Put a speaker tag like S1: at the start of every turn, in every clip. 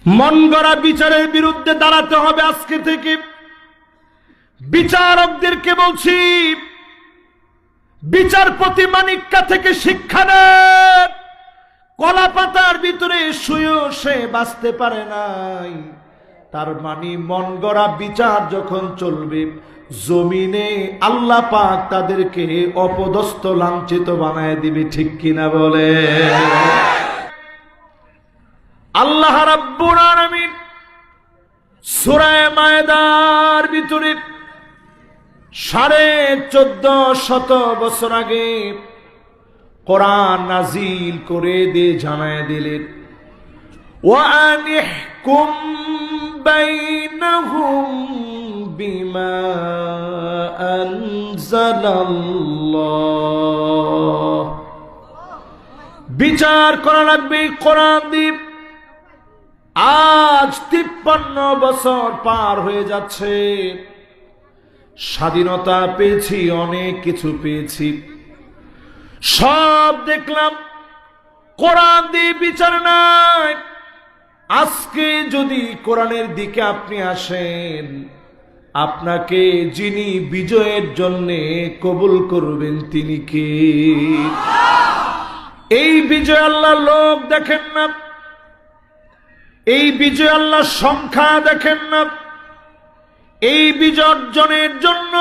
S1: মন গড়া বিচারের বিরুদ্ধে দাঁড়াতে হবে। আজকে থেকে বিচারকদেরকে বলছি, বিচারপতি মানিক্কা থেকে শিক্ষা নেন। কলা পাতার ভিতরে শুয়েও সে বাঁচতে পারে নাই, তার মানে মন গড়া বিচার যখন চলবে জমিনে আল্লাহ পাক তাদেরকে অপদস্থ লাঞ্ছিত বানায় দিবে। ঠিক কিনা বলে? আল্লাহ রাব্বুল আলামিন সূরা মায়েদার ভিতরে 1450 বছর আগে কোরআন নাজিল করে দিয়ে জানায় দিলেন, ওয়া আনিহকুম বাইনাহুম বিমা আনজালাল্লাহ। বিচার করা লাগবে কোরআন দিয়ে। আজ 53 বছর পার হয়ে যাচ্ছে, স্বাধীনতা পেয়েছি, অনেক কিছু পেয়েছি, সব দেখলাম, কোরআন দিয়ে বিচার নাই। আজকে যদি কোরআনের দিকে আপনি আসেন, আপনাকে যিনি বিজয়ের জন্য কবুল করবেন তিনি কে? এই বিজয় আল্লাহ লোক দেখেন না, এই বিজয় আল্লাহ সংখ্যা দেখেন না। এই বিজয় অর্জনের জন্য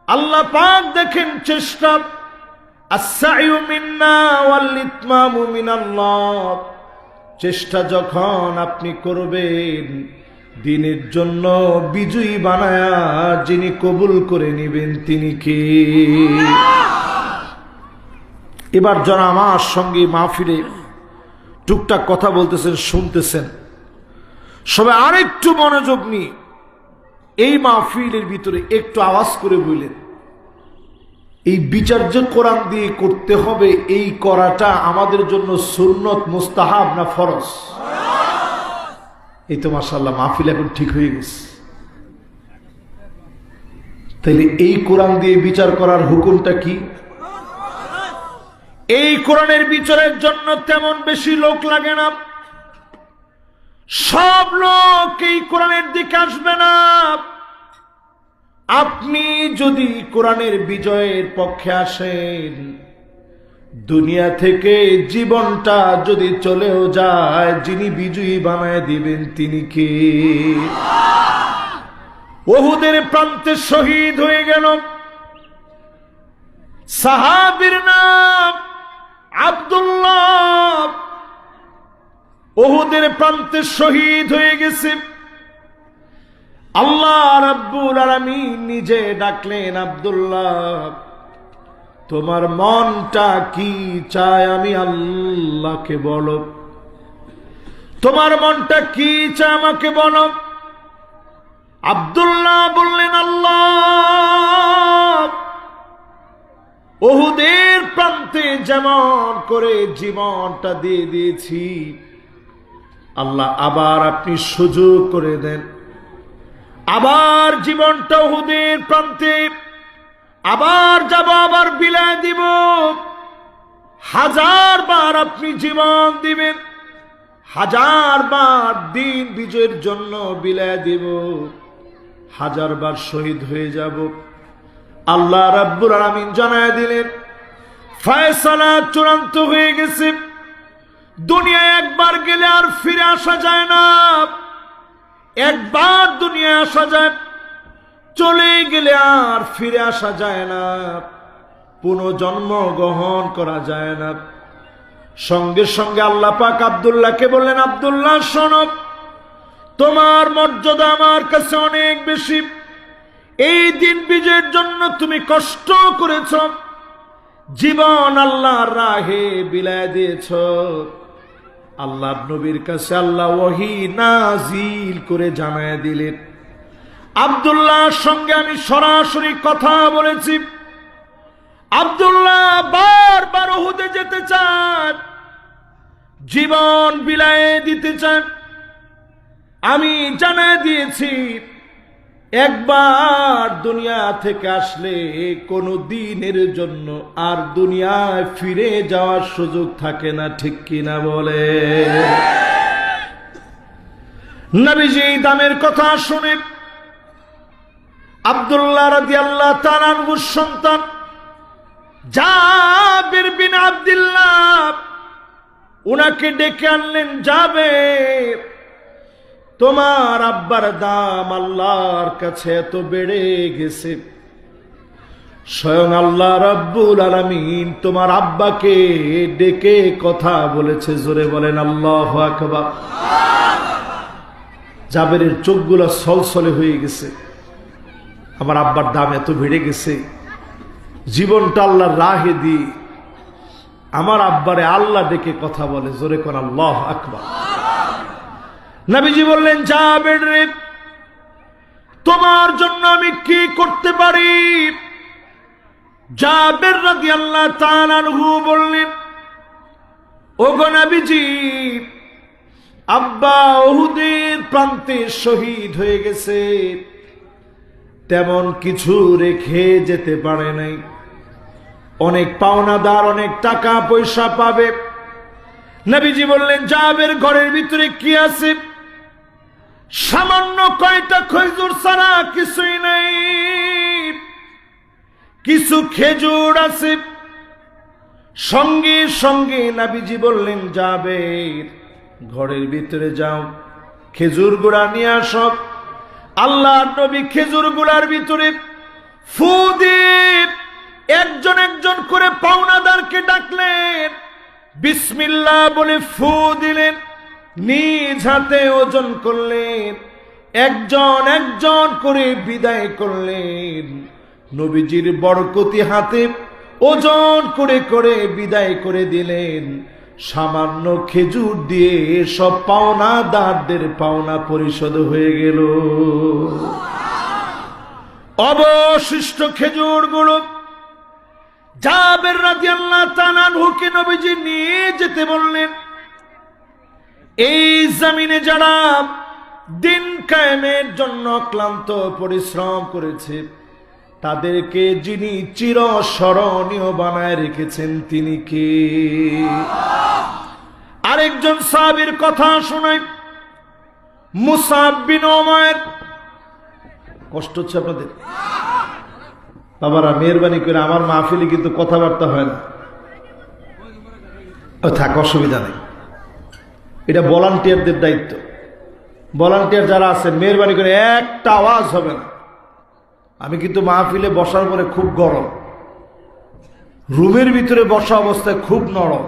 S1: আল্লাহ পাক দেখেন চেষ্টা। আস-সা'য়ু মিন্না ওয়াল ইতমামু মিনাল্লাহ। চেষ্টা যখন আপনি করবেন, দিনের জন্য বিজয়ী বানায়া যিনি কবুল করে নেবেন তিনি কে? এবার যারা আমার সঙ্গে মাহফিলে টুকটাক কথা বলতেছেন, শুনতেছেন, সবাই আরেকটু মনোযোগ নিয়ে এই মাহফিলের ভিতরে একটু আওয়াজ করে বললেন, এই বিচার যে কোরআন দিয়ে করতে হবে, এই করাটা আমাদের জন্য সুন্নত, মুস্তাহাব না ফরজ? এই তো মাশাআল্লাহ মাহফিল এখন ঠিক হয়ে গেছে। তাইলে এই কোরআন দিয়ে বিচার করার হুকুমটা কি? এই কোরআনের বিচারের জন্য তেমন বেশি লোক লাগে না, সব লোক এই কোরআনের দিকে আসবে না। আপনি যদি কোরআনের বিজয়ের পক্ষে আসেন, দুনিয়া থেকে জীবনটা যদি চলেও যায়, যিনি বিজয়ী বানায় দিবেন তিনি কে? উহুদের প্রান্তে শহীদ হয়ে গেল সাহাবীর নাম আব্দুল্লাহ। উহুদের প্রান্তে শহীদ হয়ে গেছে। আল্লাহ রাব্বুল আলামিন নিজে ডাকলেন, আব্দুল্লাহ তোমার মনটা কি চায় আমি আল্লাহকে বলো, তোমার মনটা কি চায় আমাকে বলো। আব্দুল্লাহ বললেন, আল্লাহ উহুদের প্রান্তে যেমন করে জীবনটা দিয়ে দিয়েছি, আল্লাহ আবার আপনি সুযোগ করে দেন, আবার জীবনটা উহুদের প্রান্তে আবার যাব, আবার বিলায় দিব। 1000 বার আপনি জীবন দিবেন, 1000 বার দিন বিজয়ের জন্য বিলায় দিব, 1000 বার শহীদ হয়ে যাব। আল্লাহ রাব্বুল আলামিন জানায় দিলেন, ফয়সালা চূড়ান্ত হয়ে গেছে। দুনিয়ায় একবার গেলে আর ফিরে আসা যায় না। একবার দুনিয়ায় আসা যায়, চলে গেলে আর ফিরে আসা যায় না, পুনর্জন্ম গ্রহণ করা যায় না। সঙ্গে সঙ্গে আল্লাহ পাক আব্দুল্লাহকে বললেন, আব্দুল্লাহ শোনো, তোমার মর্যাদা আমার কাছে অনেক বেশি। এই দিন বিজয়ের জন্য তুমি কষ্ট করেছ, জীবন আল্লাহর রাহে বিলায় দিয়েছ। আল্লাহ নবীর কাছে আল্লাহ ওহী নাজিল করে জানায় দিলেন, আব্দুল্লাহর সঙ্গে আমি সরাসরি কথা বলেছি। আব্দুল্লাহ বারবার উহুদে যেতে চান, জীবন বিলায়ে দিতে চান। আমি জানায় দিয়েছি, একবার দুনিয়া থেকে আসলে কোনো দিনের জন্য আর দুনিয়ায় ফিরে যাওয়ার সুযোগ থাকে না। ঠিক কিনা বলে? নবীজি দামের কথা শুনে আব্দুল্লাহ রাদিয়াল্লাহু তাআলা আনহুর সন্তান জাবির বিন আব্দুল্লাহ উনাকে ডেকে আনলেন। জাবের, তোমার আব্বার দাম আল্লাহর কাছে এত বেড়ে গেছে, স্বয়ং আল্লাহ রাব্বুল আলামিন তোমার আব্বাকে ডেকে কথা বলেছে। জোরে বলেন আল্লাহু আকবার। জাবেরের চোখগুলো ছলছলে হয়ে গেছে। আমার আব্বার দাম এত বেড়ে গেছে, জীবনটা আল্লাহর রাহে দি আমার আব্বারে আল্লাহ ডেকে কথা বলে। জোরে কোন আল্লাহু আকবার। নবীজি বললেন, জাবের রে, তোমার জন্য আমি কি করতে পারি? জাবের রাদিয়াল্লাহু তাআলা আনহু বললেন, ওগো নবীজি, আব্বা উহুদের প্রান্তে শহীদ হয়ে গেছে, তেমন কিছু রেখে যেতে পারে নাই। অনেক পাওনাদার, অনেক টাকা পয়সা পাবে। নবীজি বললেন, জাবের ঘরের ভিতরে কি আছে? সামান্য কয়টা খেজুর ছাড়া কিছুই নাই। কিছু খেজুর আছে। সঙ্গে সঙ্গে নবীজি বললেন, জাবের, ঘরের ভিতরে যাও, খেজুর গুড়া নিয়ে আসো। আল্লাহর নবী খেজুর গুড়ার ভিতরে ফু দিয়ে একজন একজন করে পাওনাদারকে ডাকলেন, বিসমিল্লাহ বলে ফু দিলেন, নিজ হাতে ওজন করলেন, একজন একজন করে বিদায় করলেন। নবীজির বরকতি হাতে ওজন করে করে বিদায় করে দিলেন। সামান্য খেজুর দিয়ে সব পাওনাদারদের পাওনা পরিশোধ হয়ে গেল। অবশিষ্ট খেজুরগুলো জাবের রাদিয়াল্লাহু তাআলা আনহুকে নবীজি নিয়ে যেতে বললেন। এই জমিনে যারা দিন কায়েমের জন্য ক্লান্ত পরিশ্রম করেছে, তাদেরকে যিনি চিরস্মরণীয় বানায় রেখেছেন তিনি কে? আরেকজন সাহাবীর কথা শোনাই, মুসাব বিন উমাইর। কষ্ট হচ্ছে আপনাদের? বাবারা, মেহরবানি করে, আমার মাহফিলে কিন্তু কথাবার্তা হয় না। থাক, অসুবিধা নেই, এটা ভলান্টিয়ারদের দায়িত্ব। ভলান্টিয়ার যারা আছে, মেহরবানি করে একটা আওয়াজ হবে না। আমি কিন্তু মাহফিলে বসার পরে খুব গরম, রুমের ভিতরে বসা অবস্থায় খুব নরম,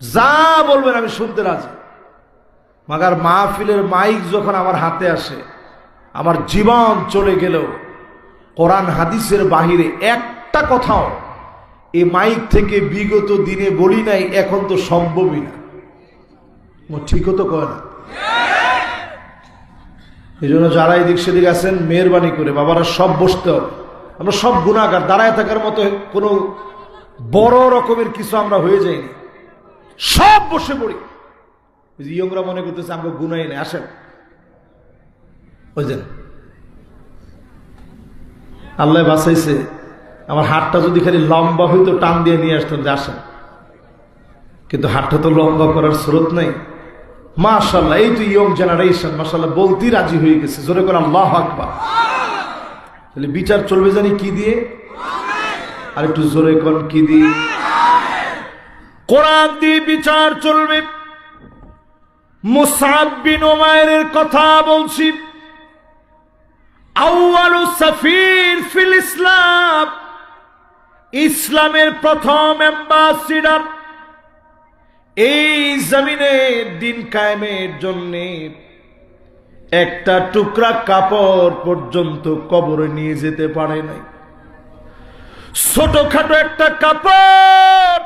S1: যা বলবেন আমি শুনতে রাজি। মাগার মাহফিলের মাইক যখন আমার হাতে আসে, আমার জীবন চলে গেলেও কোরআন হাদিসের বাহিরে একটা কথাও এই মাইক থেকে বিগত দিনে বলি নাই, এখন তো সম্ভবই না। ঠিক তো কয় না? এই জন্য যারা এদিক সেদিক আছেন, মেহরবানি করে বাবারা সব বসতে হবে। আমরা সব গুনাহগার, দাঁড়ায় থাকার মতো কোনো বড় রকমের কিছু আমরা হয়ে যাইনি, সব বসে পড়ি। ইয়ংরা মনে করতেছে আমাকে গুনাই নেই, আসেন। বুঝলেন, আল্লাহ বাঁচাইছে। আমার হাতটা যদি খালি লম্বা হইতো, টান দিয়ে নিয়ে আসতাম যে আসেন, কিন্তু হাতটা তো লম্বা করার স্রোত নাই। মাশাআল্লাহ, এই তো ইয়ং জেনারেশন মাশাআল্লাহ বলতেই রাজি হয়ে গেছে। জোরে করে আল্লাহু আকবার। তাহলে বিচার চলবে জানি কি দিয়ে? আর একটু জোরে কোন কি দিয়ে? কোরআন দিয়ে বিচার চলবে। মুসআব বিন উমাইরের কথা বলছি। আউয়ালু সাফির ফিল ইসলাম, ইসলামের প্রথম অ্যাম্বাসিডর। এই জমিনে দিন কায়েমের জন্য একটা টুকরা কাপড় পর্যন্ত কবরে নিয়ে যেতে পারে নাই। ছোটখাটো একটা কাপড়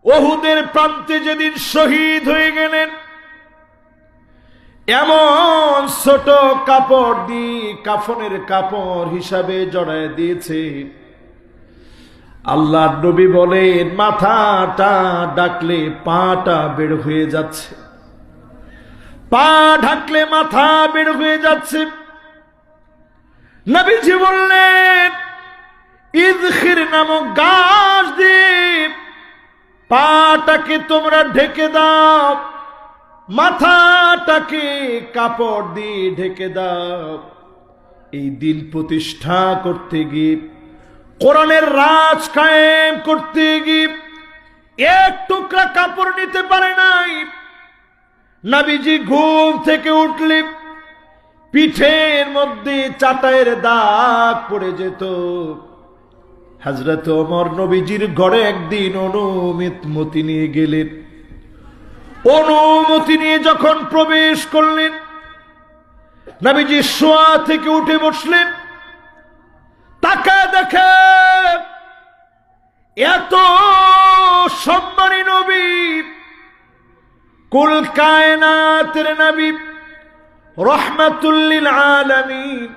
S1: উহুদের প্রান্তে যেদিন শহীদ হয়ে গেলেন, এমন ছোট কাপড় দিয়ে কাফনের কাপড় হিসাবে জড়ায় দিয়েছে। আল্লাহ নবী বলেন, মাথাটা ডাকলে পাটা বের হয়ে যাচ্ছে, পা ঢাকলে মাথা বের হয়ে যাচ্ছে। নবীজি বললেন, ইযখির নামক গাছ দিয়ে পাটাকে তোমরা ঢেকে দাও। মাথাটাকে কাপড় দিয়ে ঢেকে দাও। এই দিন প্রতিষ্ঠা করতে গিয়ে, কোরআনের রাজ কায়েম করতে গিয়ে এক টুকরা কাপড় নিতে পারে নাই। নবীজি ঘুম থেকে উঠলে পিঠের মধ্যে চাটাইয়ের দাগ পড়ে যেত। হযরত ওমর নবীজির ঘরে একদিন অনুমতি নিয়ে গেলেন। অনুমতি নিয়ে যখন প্রবেশ করলেন, নবীজি শোয়া থেকে উঠে বসলেন। তাকায় দেখে এত সম্মানী নবী, কুল কায়নাতের নবী, রহমাতুল লিল আলামিন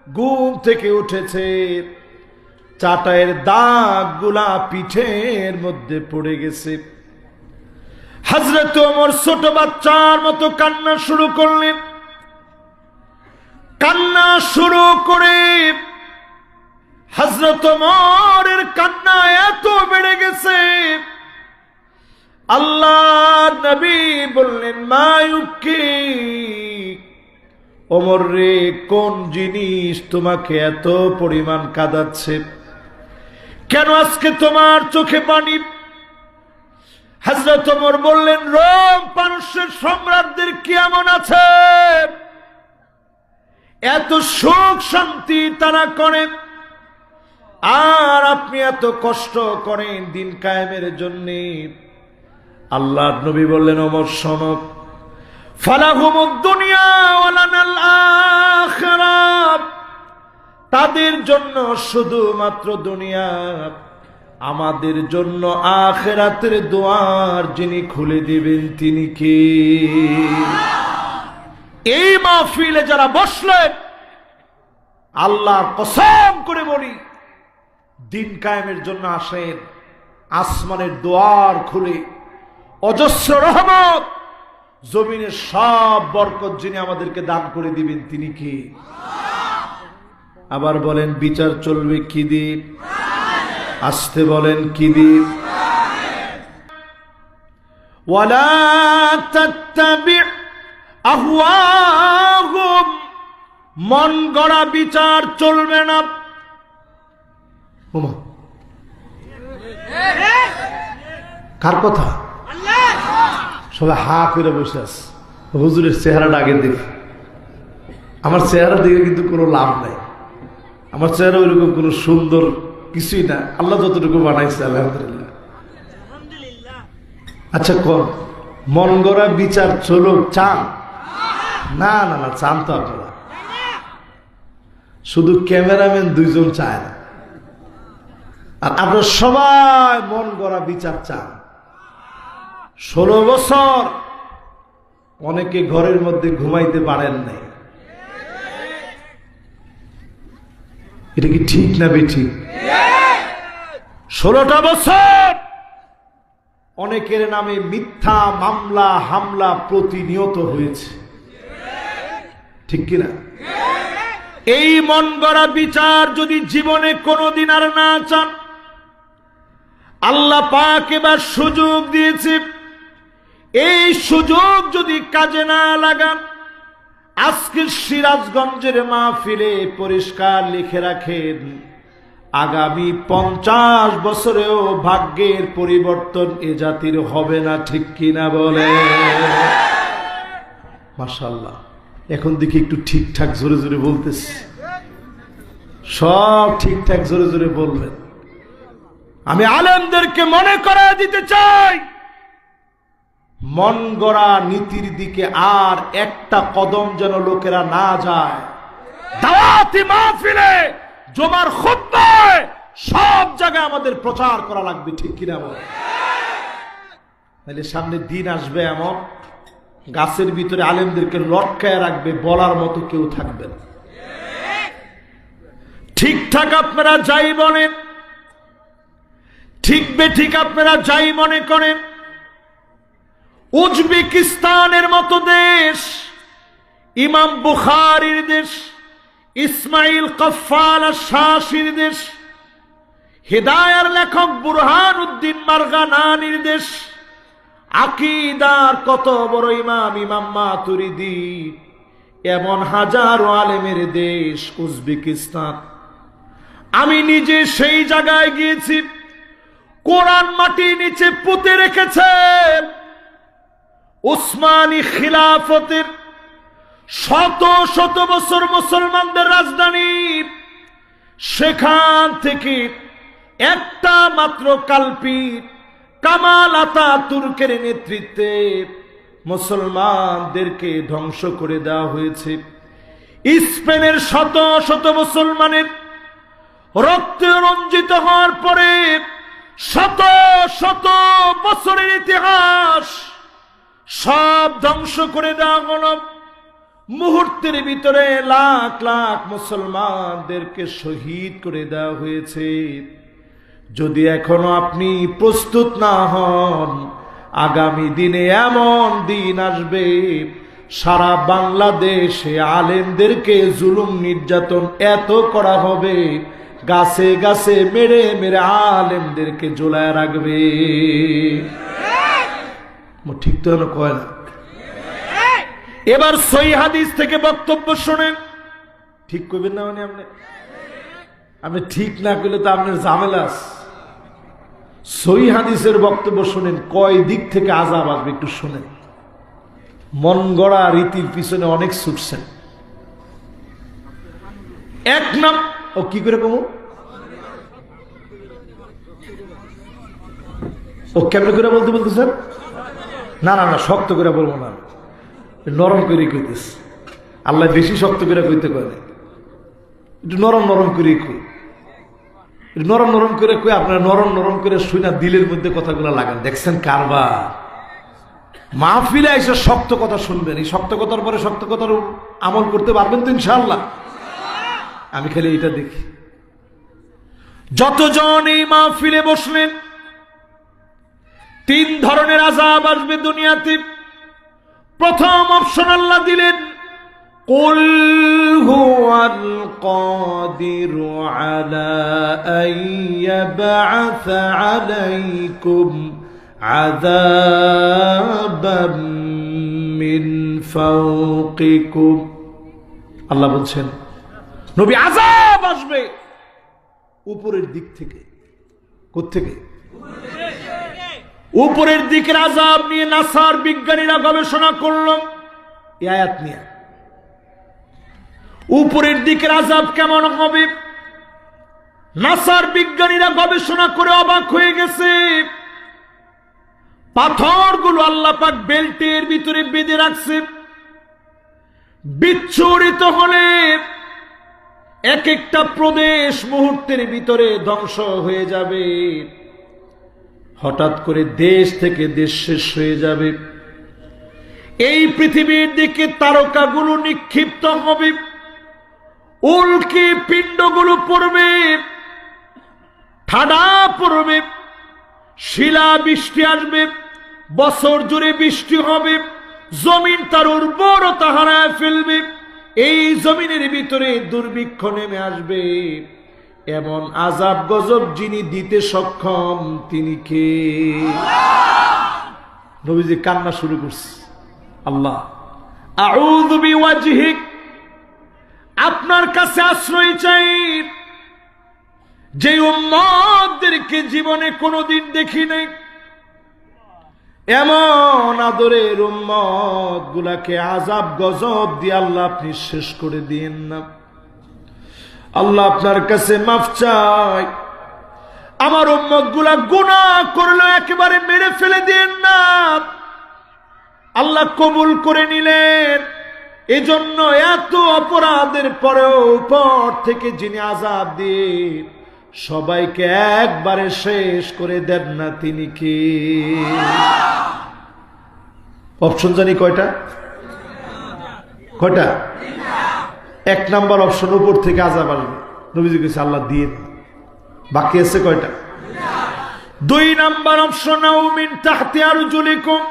S1: ঘুম থেকে উঠেছে। চাটাইয়ের দাগগুলা পিঠের মধ্যে পড়ে গেছে। হযরত ওমর ছোট বাচ্চার মতো কান্না শুরু করলেন। কান্না শুরু করে হযরত ওমরের কান্না এত বেড়ে গেছে, আল্লাহর নবী বললেন, মায়ুকি, ওমর রে, কোন জিনিস তোমাকে এত পরিমাণ কাঁদাচ্ছে? কেন আজকে তোমার চোখে পানি? হযরত ওমর বললেন, রোম পারস্যের সম্রাটদের কি এমন আছে? এত সুখ শান্তি তারা করে, আর আপনি এত কষ্ট করেন দিন কায়েমের জন্য। আল্লাহর নবী বললেন, ওমর শোনো, ফালাহুমুদ দুনিয়া ওয়া লানাল আখিরাহ, তাদের জন্য শুধুমাত্র দুনিয়া, আমাদের জন্য আখিরাতের দুয়ার যিনি খুলে দিবেন তিনি কে? এই মাহফিলে যারা বসলেন, আল্লাহর কসম করে বলি, দিন কায়েমের জন্য আসেন। আসমানের দুয়ার খুলে অজস্র রহমত, জমিনের সব বরকত যিনি আমাদেরকে দান করে দিবেন তিনি কে? আবার বলেন, বিচার চলবে কি দিয়ে? আসতে বলেন, কি দিয়ে? ওয়ালা তাত্তাবি' আহওয়াহুম, মন গড়া বিচার চলবে না। ওমা, কার কথা? সবাই হা করে বসে আছে। হুজুরের চেহারাটা আগে দেখি। আমার চেহারা দেখে কিন্তু কোনো লাভ নাই। আমার চেহারা ওইরকম কোনো সুন্দর কিছুই না, আল্লাহ যতটুকু বানাইছে আলহামদুলিল্লাহ। আচ্ছা, কোন মন গড়া বিচার চলুক চান? না না না, চান তো আপনারা, শুধু ক্যামেরাম্যান দুইজন চায় না, আর আপনারা সবাই মন গড়া বিচার চান। 16 বছর অনেকে ঘরের মধ্যে ঘুমাইতে পারেন নাই। এটা কি ঠিক না বেঠিক? 16টা বছর অনেকের নামে মিথ্যা মামলা হামলা প্রতিনিয়ত হয়েছে, ঠিক কিনা? এই মন গড়া বিচার যদি জীবনে কোনোদিন আর না চান, আল্লাহ পাক এবার সুযোগ দিয়েছে, এই সুযোগ যদি কাজে না লাগান, আজকের সিরাজগঞ্জের মাহফিলে পরিষ্কার লিখে রাখেন, আগামী 50 বছরেও ভাগ্যের পরিবর্তন এ জাতির হবে না, ঠিক কিনা বলে? মাশাআল্লাহ, এখন দেখি একটু ঠিকঠাক জোরে জোরে বলতেছি। সব ঠিকঠাক জোরে জোরে বলবেন। আমি আলেমদেরকে মনে করায় দিতে চাই, মন গড়া নীতির দিকে আর একটা কদম যেন লোকেরা না যায়। দাওয়াতি মাহফিলে, জুমার খুতবায়, সব জায়গায় আমাদের প্রচার করা লাগবে, ঠিক কিনা বল? তাহলে সামনে দিন আসবে এমন, গাছের ভিতরে আলেমদেরকে লটকায় রাখবে, বলার মতো কেউ থাকবে না। ঠিকঠাক আপনারা যাই বলেন, ঠিক বেঠিক আপনারা যাই মনে করেন, উজবেকিস্তানের মতো দেশ, ইমাম বুখারীর দেশ, ইসমাইল কফফাল আশ-শাশির দেশ, হিদায়ার লেখক বুরহান উদ্দিন মারগানানির দেশ, আকীদার কত বড় ইমাম, ইমাম মাতুরিদি। এমন হাজারো আলেমের দেশ উজবেকিস্তান। আমি নিজে সেই জায়গায় গিয়েছি, কোরআন মাটির নিচে পুঁতে রেখেছে উসমানী খিলাফতের শত শত বছর মুসলমানদের রাজধানী। সেখান থেকে একটা মাত্র কাল্পিক কামাল আতাতুর্কের নেতৃত্বে মুসলমানদেরকে ধ্বংস করে দেওয়া হয়েছে। স্পেনের শত শত মুসলমানের রক্তে রঞ্জিত হওয়ার পরে শত শত বছরের ইতিহাস সব ধ্বংস করে দেওয়া হল। মুহূর্তের ভিতরে লাখ লাখ মুসলমানদেরকে শহীদ করে দেওয়া হয়েছে। যদি এখনো আপনি প্রস্তুত না হন, আগামী দিনে এমন দিন আসবে সারা বাংলাদেশে আলেমদেরকে জুলুম নির্যাতন এত করা হবে, গাছে গাছে মেরে মেরে আলেমদেরকে ঝুলায় রাখবে। ঠিক তো কয় না? এবার সহিহ হাদিস থেকে বক্তব্য শোনেন। ঠিক করবেন না মানে আপনি ঠিক না করলে তো আপনার ঝামেলা আছে। সহিহ হাদিসের বক্তব্য শোনেন, কয় দিক থেকে আযাব আসবে একটু শোনেন। মন গড়া রীতির পিছনে অনেক ছুটছেন। এক নাম ও কি করে কমু ও কেমন করে বলতে বলতেছেন? না না না, শক্ত করে বলবো না, নরম করে কইতেছে। আল্লাহ বেশি শক্ত করে কইতে কয় না, একটু নরম নরম করে কই, একটু নরম নরম করে কই। আপনারা নরম নরম করে শুনা দিলের মধ্যে কথাগুলো লাগান। দেখছেন কারবার? মাহফিলে এসে শক্ত কথা শুনবেন, এই শক্ত কথার পরে শক্ত কথার আমল করতে পারবেন তো ইনশাআল্লাহ? আমি খালি এটা দেখি। যতজন এই মাহফিলে বসলেন, তিন ধরনের আযাব আসবে দুনিয়াতে। প্রথম অপশন আল্লাহ দিলেন, কুল হুয়াল কাদিরু আলা আইয়াবআসা আলাইকুম আযাবাম মিন ফাওকিকুম। আল্লাহ বলছেন নবী আযাব আসবে উপরের দিক থেকে। কোত্থেকে? উপরের দিকের আযাব নিয়ে নাসার বিজ্ঞানীরা গবেষণা করল এই আয়াত নিয়ে। উপরের দিকের আযাব কেমন হবে? নাসার বিজ্ঞানীরা গবেষণা করে অবাক হয়ে গেছে। পাথরগুলো আল্লাহ পাক বেল্টের ভিতরে বেঁধে রাখছে। বিচ্ছুরিত হলে এক একটা প্রদেশ মুহূর্তের ভিতরে ধ্বংস হয়ে যাবে। হঠাৎ করে দেশ থেকে দেশ শেষ হয়ে যাবে। এই পৃথিবীর দিকে তারকাগুলো নিক্ষিপ্ত হবে, উল্কি পিণ্ডগুলো পড়বে, ঠাডা পড়বে, শিলা বৃষ্টি আসবে, বছর জুড়ে বৃষ্টি হবে, জমিন তার উর্বরতা হারায় ফেলবে। এই জমিনের ভিতরে দুর্ভিক্ষ নেমে আসবে। এমন আযাব গজব যিনি দিতে সক্ষম তিনি কে? নবীজি কান্না শুরু করছে, আল্লাহ আউযু বিওয়াজহিক, আপনার কাছে আশ্রয় চাই, যে উম্মতদেরকে জীবনে কোনোদিন দেখি নাই, এমন আদরের উম্মত গুলাকে আযাব গজব দিয়ে আল্লাহ আপনি শেষ করে দিয়েন না। আল্লাহ আপনার কাছে মাফ চাই, আমার উম্মত গুলা গুনাহ করলো একেবারে মেরে ফেলে দিয়েন না। আল্লাহ কবুল করে নিলেন। এজন্য এত অপরাধের পরেও উপর থেকে যিনি আযাব দিয়ে সবাইকে একবারে শেষ করে দেন না তিনি কি? অপশন জানি কয়টা? কয়টা? এক নাম্বার অপশন, উপর থেকে আযাব আসবে। নবীজি কইছে আল্লাহ দিয়ে। বাকি আছে কয়টা? দুই নাম্বার অপশন, আও মিন তাহতি আরজুলিকুম,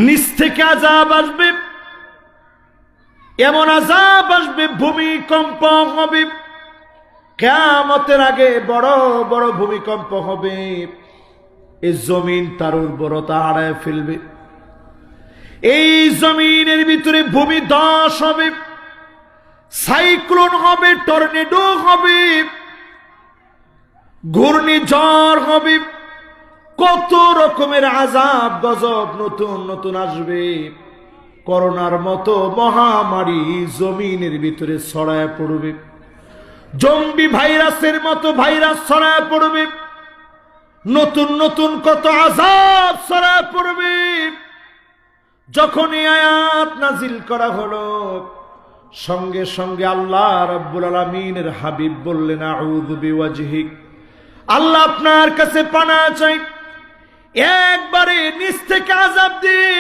S1: নিচ থেকে আযাব আসবে। এমন আযাব আসবে ভূমিকম্প হবে, কিয়ামতের আগে বড় বড় ভূমিকম্প হবে। এই জমিন তার উর্বরতা হারায় ফেলবে। এই জমিনের ভিতরে ভূমিধস হবে, সাইক্লোন হবে, টর্নেডো হবে, ঘূর্ণিঝড় হবে, কত রকমের আযাব গজব নতুন নতুন আসবে। করোনার মতো মহামারী জমিনের ভিতরে ছড়ায় পড়বে, জম্বি ভাইরাসের মতো ভাইরাস ছড়ায় পড়বে, নতুন নতুন কত আযাব ছড়ায় পড়বে। যখন এই আয়াত নাজিল করা হলো, সঙ্গে সঙ্গে আল্লাহ রাব্বুল আলামিনের হাবিব বললেন, আউযু বিওয়াজহিক, আল্লাহ আপনার কাছে পানাহ চাই, একবারে নিচ থেকে আযাব দিয়ে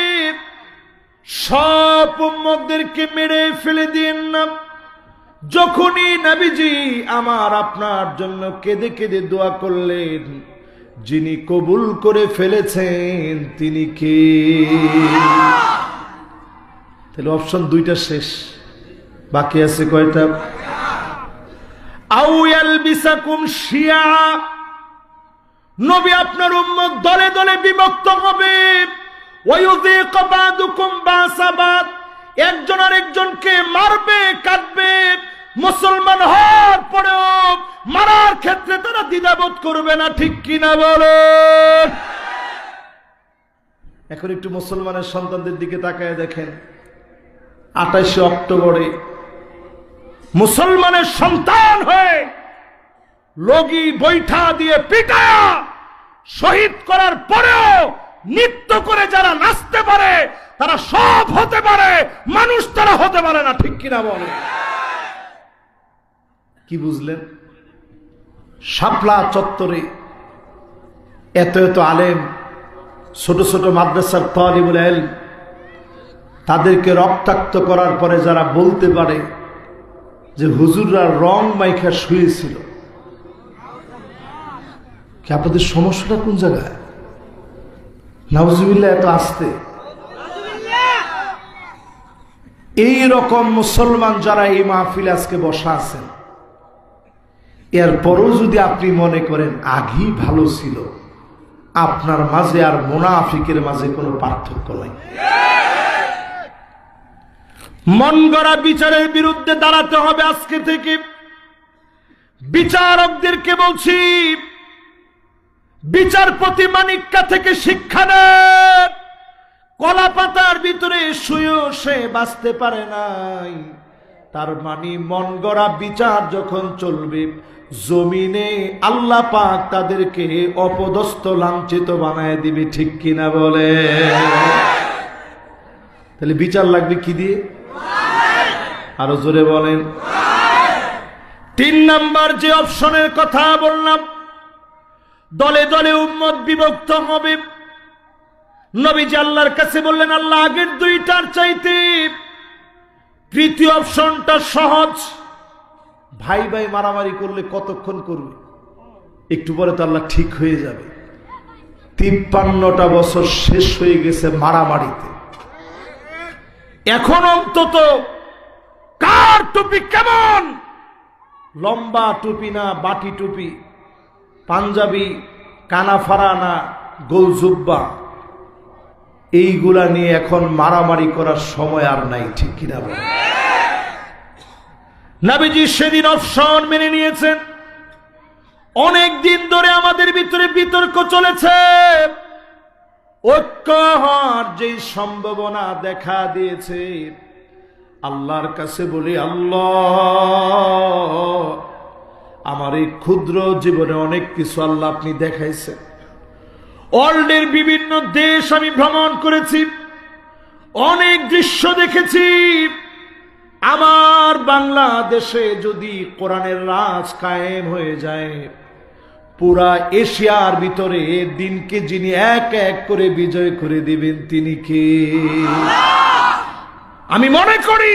S1: সব উম্মতদেরকে মেরে ফেলে দিন না। যখনই নবীজি আমার আপনার জন্য কেঁদে কেঁদে দোয়া করলেন, যিনি কবুল করে ফেলেছেন তিনি কে? তাহলে অপশন দুইটা শেষ, বাকি আছে কয়টা? আউ ইয়ালবিসাকুম শিয়া, নবী আপনার উম্মত দলে দলে বিভক্ত হবে। ওয়ায়ুযীক বাদুকুম বাসাবাদ, একজন আরেকজনকে মারবে, কাটবে। মুসলমান হওয়ার পরেও মারার ক্ষেত্রে তারা দ্বিধাবোধ করবে না, ঠিক কিনা বলেন? এখন একটু মুসলমানের সন্তানদের দিকে তাকায় দেখেন, 28 অক্টোবরে মুসলমানের সন্তান হয়ে লগি বৈঠা দিয়ে পিটায়া শহীদ করার পরেও নৃত্য করে যারা নাচতে পারে তারা সব হতে পারে, মানুষ তারা হতে পারে না, ঠিক কিনা বলে? কি বুঝলেন? শাপলা চত্বরে এত এত আলেম, ছোট ছোট মাদ্রাসার তালিবুল ইলম, তাদেরকে রক্তাক্ত করার পরে যারা বলতে পারে যে হুজুররা রং মাইখা শুয়েছিল, কি আপনাদের সমস্যাটা কোন জায়গায়? নাউজুবিল্লাহ, এত আসতে এই রকম মুসলমান যারা এই মাহফিলে আজকে বসা আছেন, এরপরও যদি আপনি মনে করেন আগেই ভালো ছিল, আপনার মাঝে আর মুনাফিকের মাঝে কোনো পার্থক্য নাই। মন গড়া বিচারের বিরুদ্ধে দাঁড়াতে হবে আজকে থেকে। বিচারকদেরকে বলছি, বিচারপতি মানিক্কা থেকে শিক্ষা নেন। কলা পাতার ভিতরে শুয়েও সে বাঁচতে পারে নাই, তার মানে মন গড়া বিচার যখন চলবে জমিনে, আল্লাহ পাক তাদেরকে অপদস্থ লাঞ্ছিত বানায় দিবে, ঠিক কিনা বলে? তাহলে বিচার লাগবে কি দিয়ে? আরো জোরে বলেন। 3 নাম্বার যে অপশনের কথা বললাম, দলে দলে উম্মত বিভক্ত হবে। নবীজি আল্লাহর কাছে বললেন, আল্লাহ আগের দুইটার চাইতে তৃতীয় অপশনটা সহজ। ভাই ভাই মারামারি করলে কতক্ষণ করবে? একটু পরে তো আল্লাহ ঠিক হয়ে যাবে। 53টা বছর শেষ হয়ে গেছে মারামারিতে। এখন অন্তত কার টুপি কেমন, লম্বা টুপি না বাটি টুপি, পাঞ্জাবি কানাফারা না গোল জুব্বা, এইগুলা নিয়ে এখন মারামারি করার সময় আর নাই, ঠিক কিনা বলেন? নবীজি সেদিন অপশন মেনে নিয়েছেন। অনেক দিন ধরে আমাদের ভিতরে বিতর্ক চলেছে, ঐক্য হওয়ার যে সম্ভাবনা দেখা দিয়েছে। আল্লাহর কাছে বলি, আল্লাহ আমার এই ক্ষুদ্র জীবনে অনেক কিছু আল্লাহ আপনি দেখাইছেন। ওয়ার্ল্ডের বিভিন্ন দেশ আমি ভ্রমণ করেছি, অনেক দৃশ্য দেখেছি। আমার বাংলাদেশে যদি কোরআনের রাজ কায়েম হয়ে যায়, পুরা এশিয়ার ভিতরে দিনকে যিনি এক এক করে বিজয় করে দিবেন তিনি কে? আমি মনে করি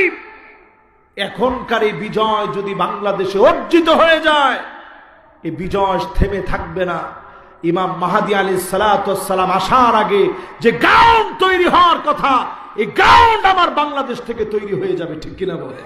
S1: এখনকার এই বিজয় যদি বাংলাদেশে অর্জিত হয়ে যায়, এই বিজয় থেমে থাকবে না। ইমাম মাহদী আলাইহিস সালাতু ওয়াস সালাম আসার আগে যে গ্রাউন্ড তৈরি হওয়ার কথা, এই গ্রাউন্ড আমার বাংলাদেশ থেকে তৈরি হয়ে যাবে, ঠিক কিনা বলে?